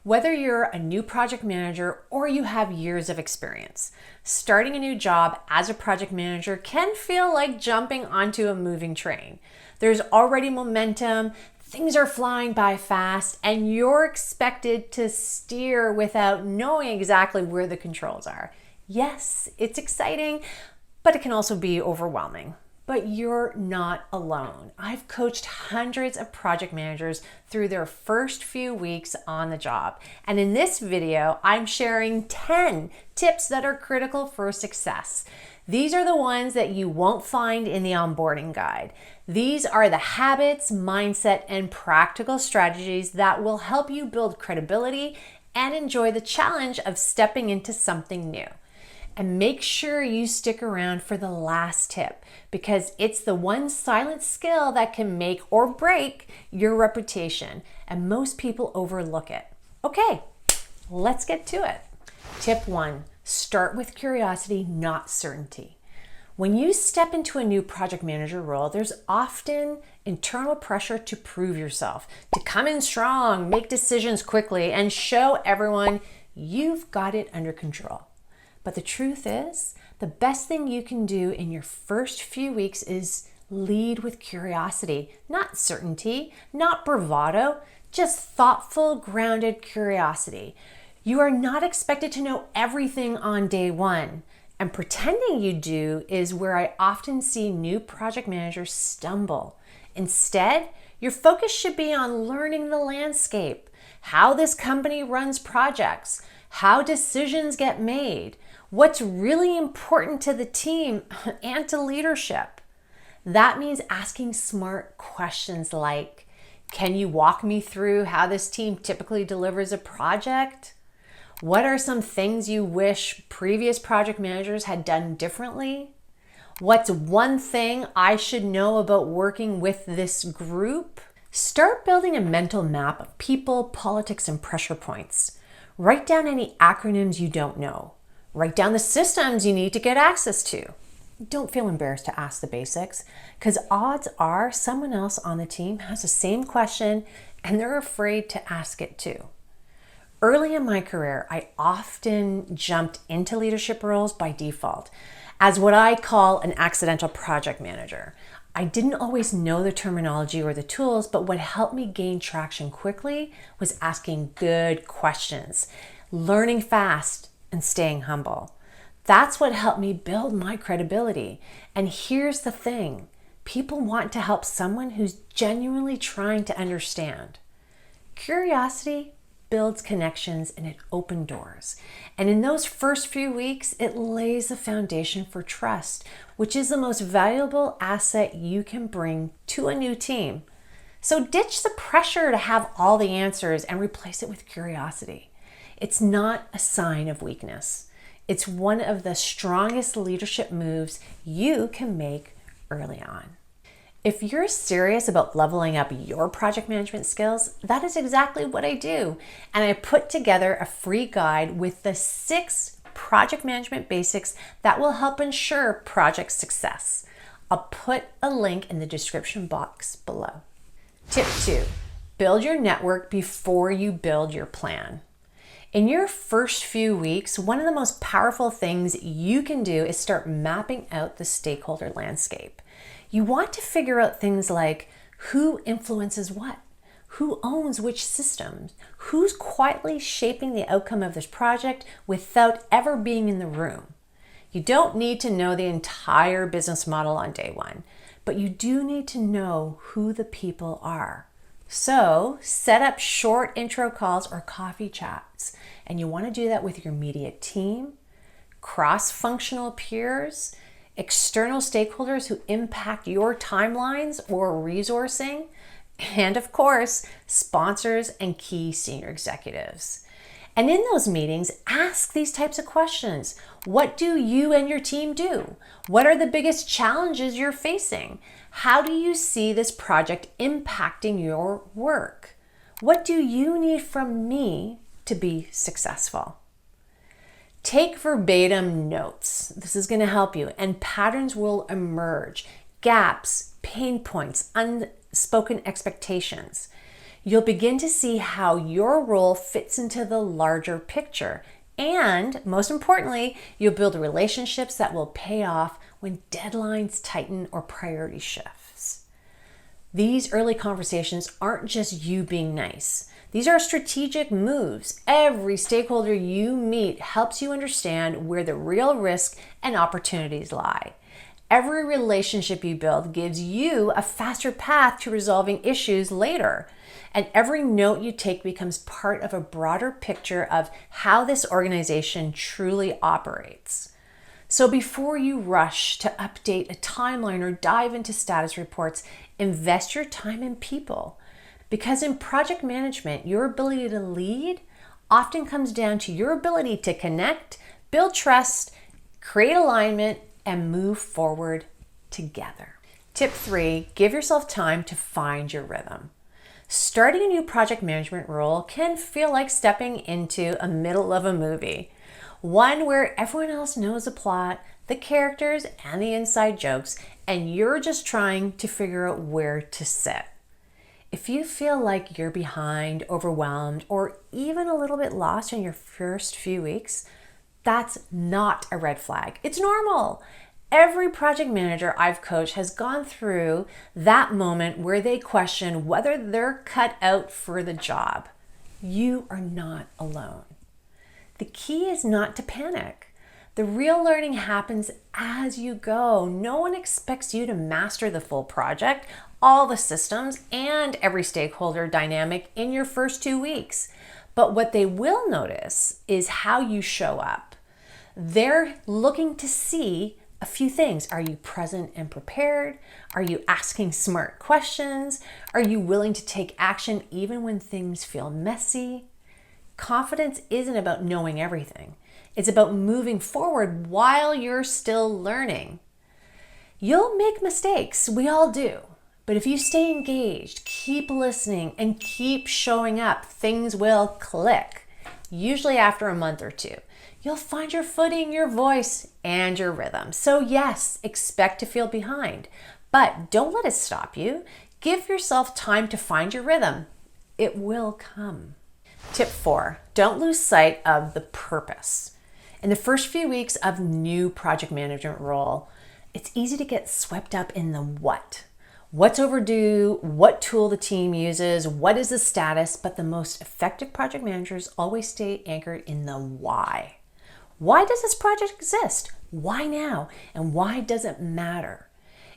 Whether you're a new project manager or you have years of experience, starting a new job as a project manager can feel like jumping onto a moving train. There's already momentum, things are flying by fast, and you're expected to steer without knowing exactly where the controls are. Yes, it's exciting, but it can also be overwhelming. But you're not alone. I've coached hundreds of project managers through their first few weeks on the job. And in this video, I'm sharing 10 tips that are critical for success. These are the ones that you won't find in the onboarding guide. These are the habits, mindset, and practical strategies that will help you build credibility and enjoy the challenge of stepping into something new. And make sure you stick around for the last tip because it's the one silent skill that can make or break your reputation, and most people overlook it. Okay, let's get to it. Tip 1, start with curiosity, not certainty. When you step into a new project manager role, there's often internal pressure to prove yourself, to come in strong, make decisions quickly, and show everyone you've got it under control. But the truth is, the best thing you can do in your first few weeks is lead with curiosity, not certainty, not bravado, just thoughtful, grounded curiosity. You are not expected to know everything on day one, and pretending you do is where I often see new project managers stumble. Instead, your focus should be on learning the landscape, how this company runs projects, how decisions get made, what's really important to the team and to leadership. That means asking smart questions like, can you walk me through how this team typically delivers a project? What are some things you wish previous project managers had done differently? What's one thing I should know about working with this group? Start building a mental map of people, politics, and pressure points. Write down any acronyms you don't know. Write down the systems you need to get access to. Don't feel embarrassed to ask the basics, because odds are someone else on the team has the same question and they're afraid to ask it too. Early in my career, I often jumped into leadership roles by default as what I call an accidental project manager. I didn't always know the terminology or the tools, but what helped me gain traction quickly was asking good questions, learning fast, and staying humble. That's what helped me build my credibility. And here's the thing, people want to help someone who's genuinely trying to understand. Curiosity builds connections and it opens doors. And in those first few weeks, it lays the foundation for trust, which is the most valuable asset you can bring to a new team. So ditch the pressure to have all the answers and replace it with curiosity. It's not a sign of weakness. It's one of the strongest leadership moves you can make early on. If you're serious about leveling up your project management skills, that is exactly what I do. And I put together a free guide with the 6 project management basics that will help ensure project success. I'll put a link in the description box below. Tip 2, build your network before you build your plan. In your first few weeks, one of the most powerful things you can do is start mapping out the stakeholder landscape. You want to figure out things like who influences what, who owns which systems, who's quietly shaping the outcome of this project without ever being in the room. You don't need to know the entire business model on day one, but you do need to know who the people are. So set up short intro calls or coffee chats, and you want to do that with your immediate team, cross-functional peers, external stakeholders who impact your timelines or resourcing, and of course, sponsors and key senior executives. And in those meetings, ask these types of questions. What do you and your team do? What are the biggest challenges you're facing? How do you see this project impacting your work? What do you need from me to be successful? Take verbatim notes. This is going to help you, and patterns will emerge. Gaps, pain points, unspoken expectations. You'll begin to see how your role fits into the larger picture. And most importantly, you'll build relationships that will pay off when deadlines tighten or priority shifts. These early conversations aren't just you being nice. These are strategic moves. Every stakeholder you meet helps you understand where the real risk and opportunities lie. Every relationship you build gives you a faster path to resolving issues later. And every note you take becomes part of a broader picture of how this organization truly operates. So before you rush to update a timeline or dive into status reports, invest your time in people. Because in project management, your ability to lead often comes down to your ability to connect, build trust, create alignment, and move forward together. Tip 3, give yourself time to find your rhythm. Starting a new project management role can feel like stepping into a middle of a movie, one where everyone else knows the plot, the characters, and the inside jokes, and you're just trying to figure out where to sit. If you feel like you're behind, overwhelmed, or even a little bit lost in your first few weeks, that's not a red flag. It's normal. Every project manager I've coached has gone through that moment where they question whether they're cut out for the job. You are not alone. The key is not to panic. The real learning happens as you go. No one expects you to master the full project, all the systems, and every stakeholder dynamic in your first 2 weeks. But what they will notice is how you show up. They're looking to see a few things. Are you present and prepared? Are you asking smart questions? Are you willing to take action even when things feel messy? Confidence isn't about knowing everything. It's about moving forward while you're still learning. You'll make mistakes. We all do. But if you stay engaged, keep listening, and keep showing up, things will click. Usually after a month or two. You'll find your footing, your voice, and your rhythm. So yes, expect to feel behind, but don't let it stop you. Give yourself time to find your rhythm. It will come. Tip 4, don't lose sight of the purpose. In the first few weeks of new project management role, it's easy to get swept up in the what. What's overdue, what tool the team uses, what is the status, but the most effective project managers always stay anchored in the why. Why does this project exist? Why now? And why does it matter?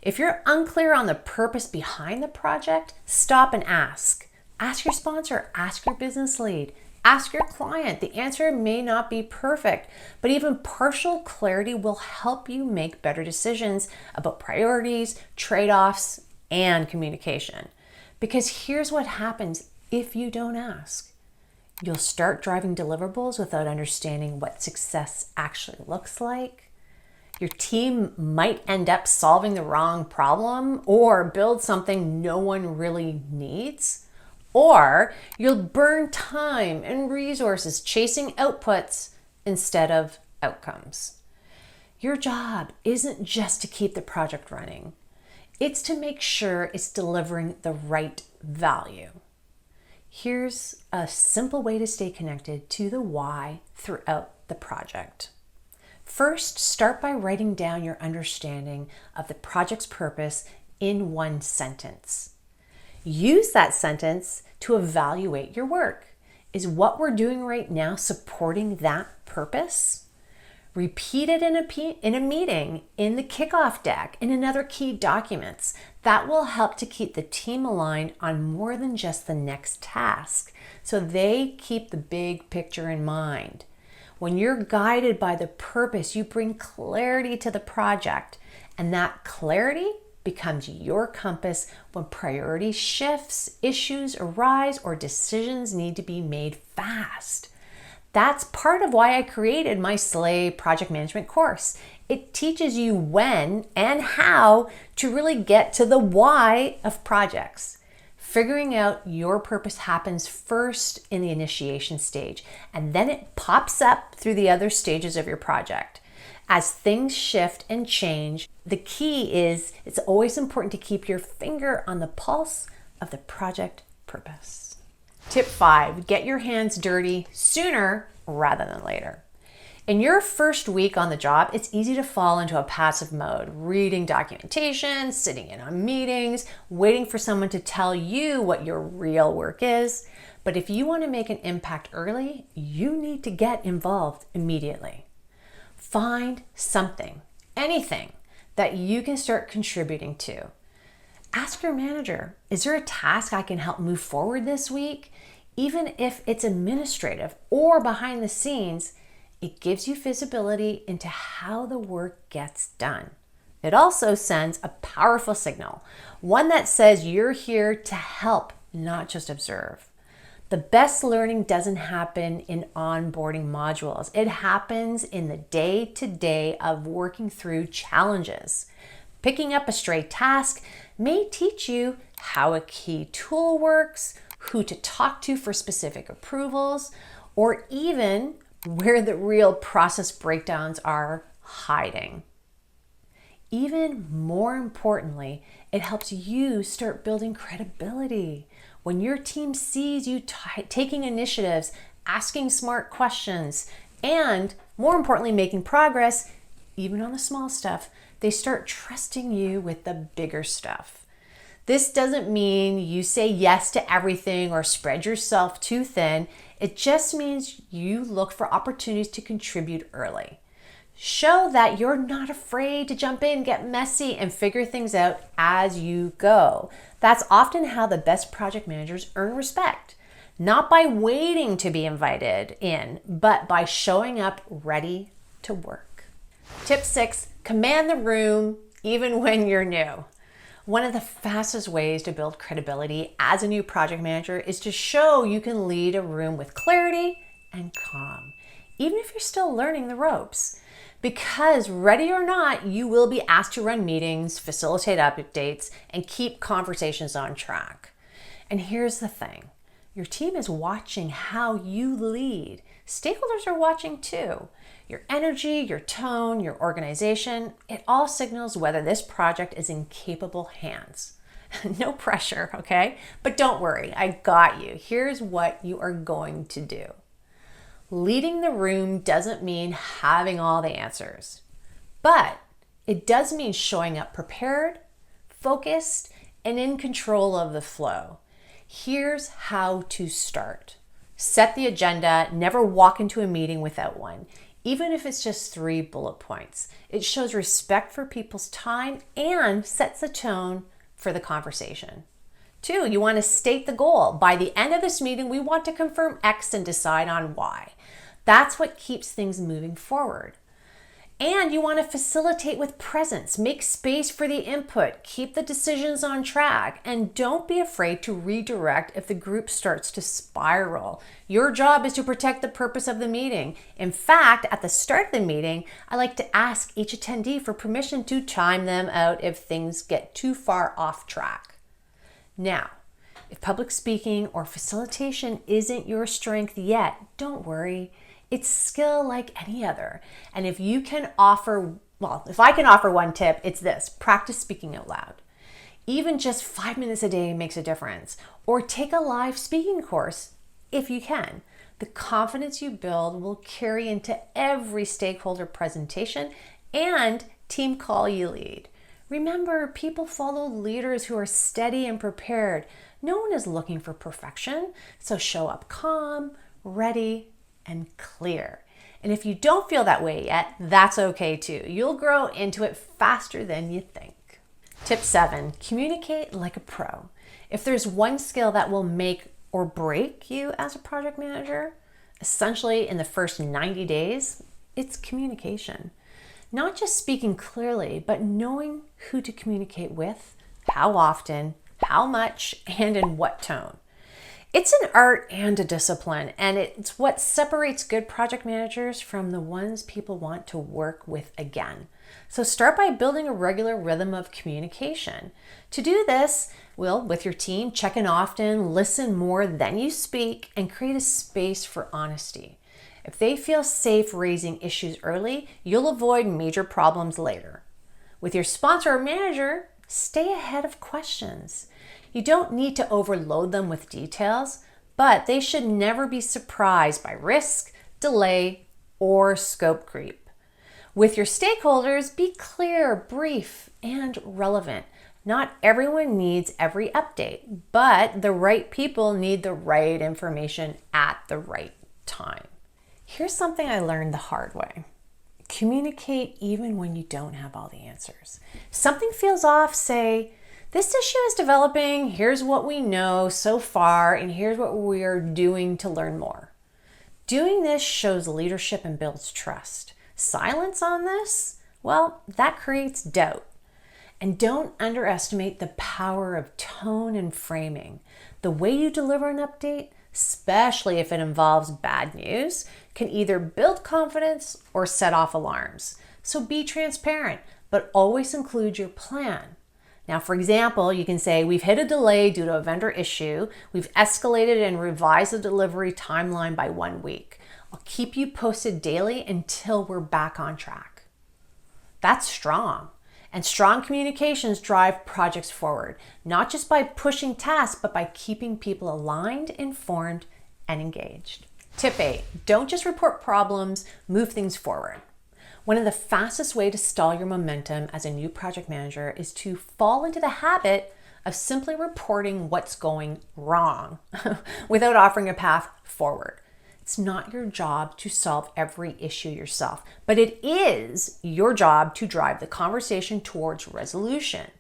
If you're unclear on the purpose behind the project, stop and ask. Ask your sponsor, ask your business lead, ask your client. The answer may not be perfect, but even partial clarity will help you make better decisions about priorities, trade-offs, and communication. Because here's what happens if you don't ask. You'll start driving deliverables without understanding what success actually looks like. Your team might end up solving the wrong problem or build something no one really needs. Or you'll burn time and resources chasing outputs instead of outcomes. Your job isn't just to keep the project running. It's to make sure it's delivering the right value. Here's a simple way to stay connected to the why throughout the project. First, start by writing down your understanding of the project's purpose in one sentence. Use that sentence to evaluate your work. Is what we're doing right now supporting that purpose? Repeat it in a meeting, in the kickoff deck, in other key documents. That will help to keep the team aligned on more than just the next task, so they keep the big picture in mind. When you're guided by the purpose, you bring clarity to the project, and that clarity becomes your compass when priority shifts, issues arise, or decisions need to be made fast. That's part of why I created my SLAY project management course. It teaches you when and how to really get to the why of projects. Figuring out your purpose happens first in the initiation stage, and then it pops up through the other stages of your project. As things shift and change, the key is it's always important to keep your finger on the pulse of the project purpose. Tip 5, get your hands dirty sooner rather than later. In your first week on the job, it's easy to fall into a passive mode, reading documentation, sitting in on meetings, waiting for someone to tell you what your real work is. But if you want to make an impact early, you need to get involved immediately. Find something, anything that you can start contributing to. Ask your manager, is there a task I can help move forward this week? Even if it's administrative or behind the scenes, it gives you visibility into how the work gets done. It also sends a powerful signal, one that says you're here to help, not just observe. The best learning doesn't happen in onboarding modules. It happens in the day-to-day of working through challenges. Picking up a stray task may teach you how a key tool works, who to talk to for specific approvals, or even where the real process breakdowns are hiding. Even more importantly, it helps you start building credibility. When your team sees you taking initiatives, asking smart questions, and more importantly, making progress, even on the small stuff, they start trusting you with the bigger stuff. This doesn't mean you say yes to everything or spread yourself too thin. It just means you look for opportunities to contribute early. Show that you're not afraid to jump in, get messy, and figure things out as you go. That's often how the best project managers earn respect. Not by waiting to be invited in, but by showing up ready to work. Tip 6, command the room even when you're new. One of the fastest ways to build credibility as a new project manager is to show you can lead a room with clarity and calm, even if you're still learning the ropes. Because ready or not, you will be asked to run meetings, facilitate updates, and keep conversations on track. And here's the thing, your team is watching how you lead. Stakeholders are watching too. Your energy, your tone, your organization, it all signals whether this project is in capable hands. No pressure, okay? But don't worry, I got you. Here's what you are going to do. Leading the room doesn't mean having all the answers, but it does mean showing up prepared, focused, and in control of the flow. Here's how to start. Set the agenda, never walk into a meeting without one. Even if it's just 3 bullet points, it shows respect for people's time and sets the tone for the conversation. 2, you want to state the goal. By the end of this meeting, we want to confirm X and decide on Y. That's what keeps things moving forward. And you want to facilitate with presence, make space for the input, keep the decisions on track, and don't be afraid to redirect if the group starts to spiral. Your job is to protect the purpose of the meeting. In fact, at the start of the meeting, I like to ask each attendee for permission to time them out if things get too far off track. Now, if public speaking or facilitation isn't your strength yet, don't worry. It's skill like any other. And if I can offer one tip, it's this: practice speaking out loud. Even just 5 minutes a day makes a difference. Or take a live speaking course if you can. The confidence you build will carry into every stakeholder presentation and team call you lead. Remember, people follow leaders who are steady and prepared. No one is looking for perfection, so show up calm, ready, and clear. And if you don't feel that way yet, that's okay too. You'll grow into it faster than you think. Tip 7, communicate like a pro. If there's one skill that will make or break you as a project manager, essentially in the first 90 days, it's communication. Not just speaking clearly, but knowing who to communicate with, how often, how much, and in what tone. It's an art and a discipline, and it's what separates good project managers from the ones people want to work with again. So start by building a regular rhythm of communication. To do this, with your team, check in often, listen more than you speak, and create a space for honesty. If they feel safe raising issues early, you'll avoid major problems later. With your sponsor or manager, stay ahead of questions. You don't need to overload them with details, but they should never be surprised by risk, delay, or scope creep. With your stakeholders, be clear, brief, and relevant. Not everyone needs every update, but the right people need the right information at the right time. Here's something I learned the hard way. Communicate even when you don't have all the answers. If something feels off, say, this issue is developing, here's what we know so far, and here's what we're doing to learn more. Doing this shows leadership and builds trust. Silence on this, well, that creates doubt. And don't underestimate the power of tone and framing. The way you deliver an update, especially if it involves bad news, can either build confidence or set off alarms. So be transparent, but always include your plan. Now, for example, you can say, we've hit a delay due to a vendor issue. We've escalated and revised the delivery timeline by 1 week. I'll keep you posted daily until we're back on track. That's strong. And strong communications drive projects forward, not just by pushing tasks, but by keeping people aligned, informed, and engaged. Tip 8, don't just report problems, move things forward. One of the fastest ways to stall your momentum as a new project manager is to fall into the habit of simply reporting what's going wrong without offering a path forward. It's not your job to solve every issue yourself, but it is your job to drive the conversation towards resolution.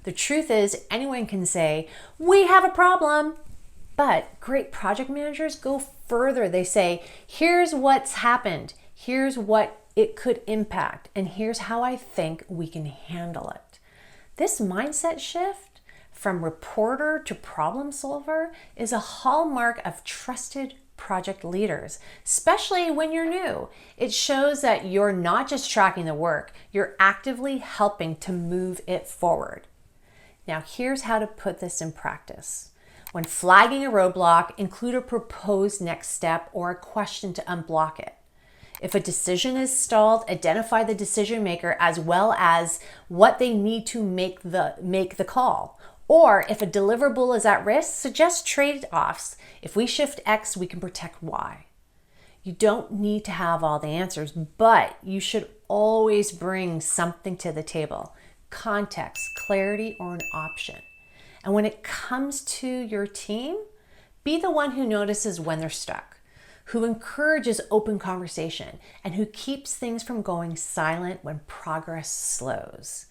The truth is, anyone can say, we have a problem, but great project managers go further. They say, here's what's happened, here's what it could impact, and here's how I think we can handle it. This mindset shift from reporter to problem solver is a hallmark of trusted project leaders, especially when you're new. It shows that you're not just tracking the work, you're actively helping to move it forward. Now, here's how to put this in practice. When flagging a roadblock, include a proposed next step or a question to unblock it. If a decision is stalled, identify the decision maker as well as what they need to make the call. Or if a deliverable is at risk, suggest trade-offs. If we shift X, we can protect Y. You don't need to have all the answers, but you should always bring something to the table. Context, clarity, or an option. And when it comes to your team, be the one who notices when they're stuck, who encourages open conversation, and who keeps things from going silent when progress slows.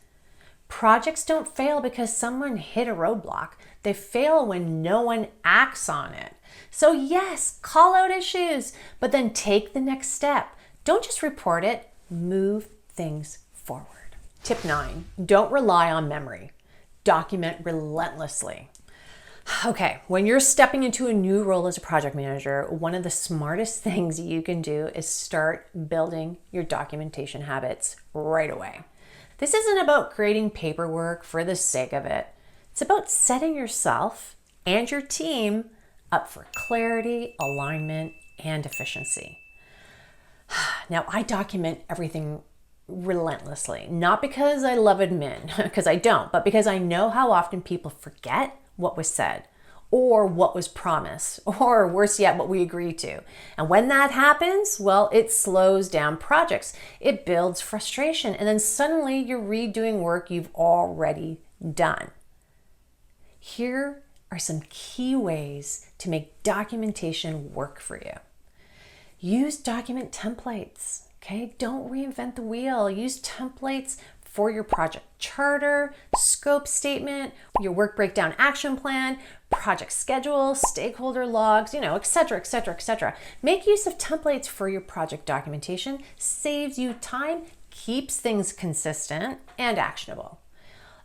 Projects don't fail because someone hit a roadblock. They fail when no one acts on it. So yes, call out issues, but then take the next step. Don't just report it, move things forward. Tip 9, don't rely on memory. Document relentlessly. Okay, when you're stepping into a new role as a project manager, one of the smartest things you can do is start building your documentation habits right away. This isn't about creating paperwork for the sake of it. It's about setting yourself and your team up for clarity, alignment, and efficiency. Now, I document everything relentlessly, not because I love admin, because I don't, but because I know how often people forget what was said or what was promised, or worse yet, what we agreed to. And when that happens, well, it slows down projects. It builds frustration, and then suddenly you're redoing work you've already done. Here are some key ways to make documentation work for you. Use document templates, okay? Don't reinvent the wheel. Use templates for your project charter, scope statement, your work breakdown action plan, project schedule, stakeholder logs, etc., etc., etc. Make use of templates for your project documentation, saves you time, keeps things consistent and actionable.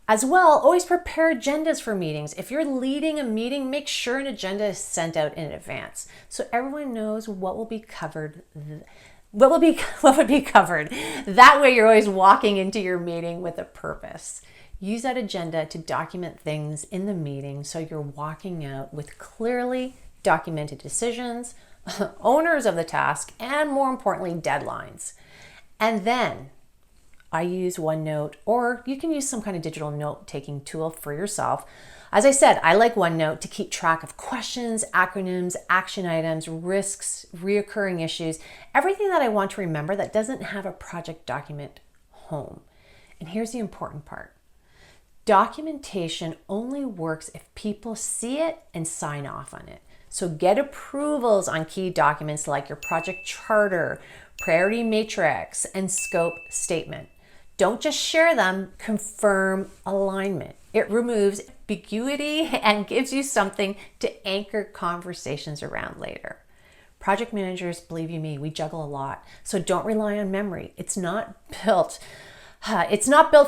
As well, always prepare agendas for meetings. If you're leading a meeting, make sure an agenda is sent out in advance so everyone knows what will be covered. What would be covered? That way you're always walking into your meeting with a purpose. Use that agenda to document things in the meeting so you're walking out with clearly documented decisions, owners of the task, and more importantly, deadlines. And then I use OneNote, or you can use some kind of digital note-taking tool for yourself. As I said, I like OneNote to keep track of questions, acronyms, action items, risks, reoccurring issues, everything that I want to remember that doesn't have a project document home. And here's the important part. Documentation only works if people see it and sign off on it. So get approvals on key documents like your project charter, priority matrix, and scope statement. Don't just share them, confirm alignment. It removes ambiguity and gives you something to anchor conversations around later. Project managers, believe you me, we juggle a lot. So don't rely on memory. It's not built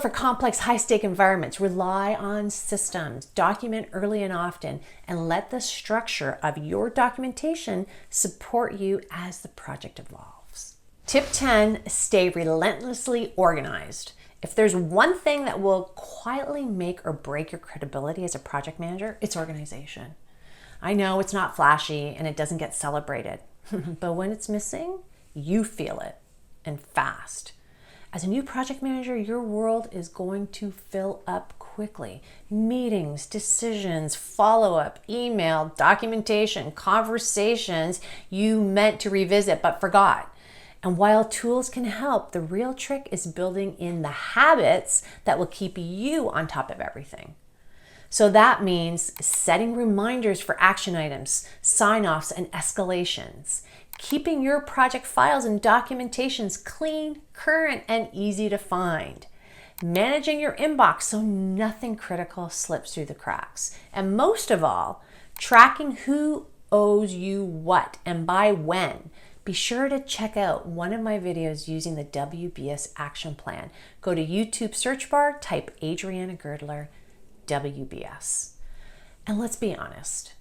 for complex, high-stake environments. Rely on systems, document early and often, and let the structure of your documentation support you as the project evolves. Tip 10, stay relentlessly organized. If there's one thing that will quietly make or break your credibility as a project manager, it's organization. I know it's not flashy and it doesn't get celebrated, but when it's missing, you feel it, and fast. As a new project manager, your world is going to fill up quickly. Meetings, decisions, follow-up, email, documentation, conversations you meant to revisit but forgot. And while tools can help, the real trick is building in the habits that will keep you on top of everything. So that means setting reminders for action items, sign-offs, and escalations. Keeping your project files and documentations clean, current, and easy to find. Managing your inbox so nothing critical slips through the cracks. And most of all, tracking who owes you what and by when. Be sure to check out one of my videos using the WBS action plan. Go to YouTube search bar, type Adriana Girdler, WBS. And let's be honest,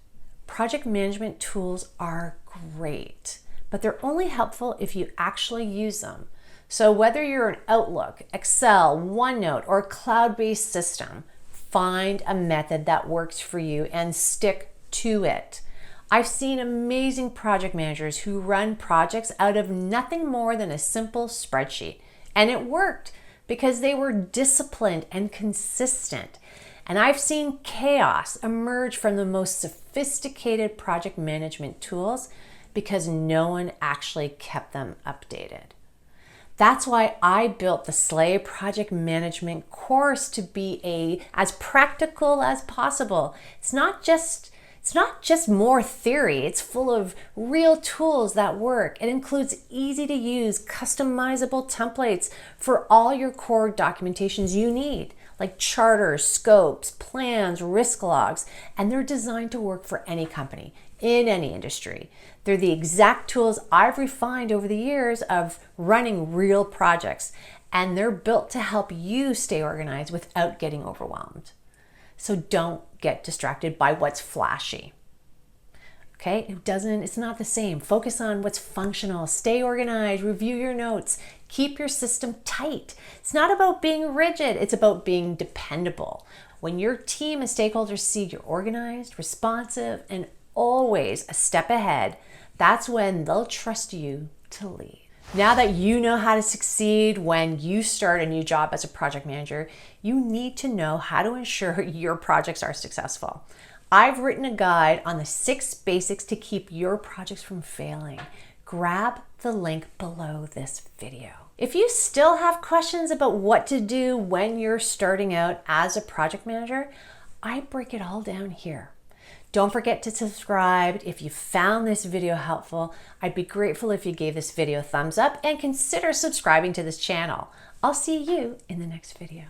project management tools are great, but they're only helpful if you actually use them. So whether you're an Outlook, Excel, OneNote, or cloud-based system, find a method that works for you and stick to it. I've seen amazing project managers who run projects out of nothing more than a simple spreadsheet. And it worked because they were disciplined and consistent. And I've seen chaos emerge from the most sophisticated project management tools because no one actually kept them updated. That's why I built the Slay Project Management course to be as practical as possible. It's not just more theory. It's full of real tools that work. It includes easy to use, customizable templates for all your core documentations you need, like charters, scopes, plans, risk logs, and they're designed to work for any company, in any industry. They're the exact tools I've refined over the years of running real projects, and they're built to help you stay organized without getting overwhelmed. So don't get distracted by what's flashy. Okay, it's not the same. Focus on what's functional, stay organized, review your notes, keep your system tight. It's not about being rigid, it's about being dependable. When your team and stakeholders see you're organized, responsive, and always a step ahead, that's when they'll trust you to lead. Now that you know how to succeed when you start a new job as a project manager, you need to know how to ensure your projects are successful. I've written a guide on the 6 basics to keep your projects from failing. Grab the link below this video. If you still have questions about what to do when you're starting out as a project manager, I break it all down here. Don't forget to subscribe. If you found this video helpful, I'd be grateful if you gave this video a thumbs up and consider subscribing to this channel. I'll see you in the next video.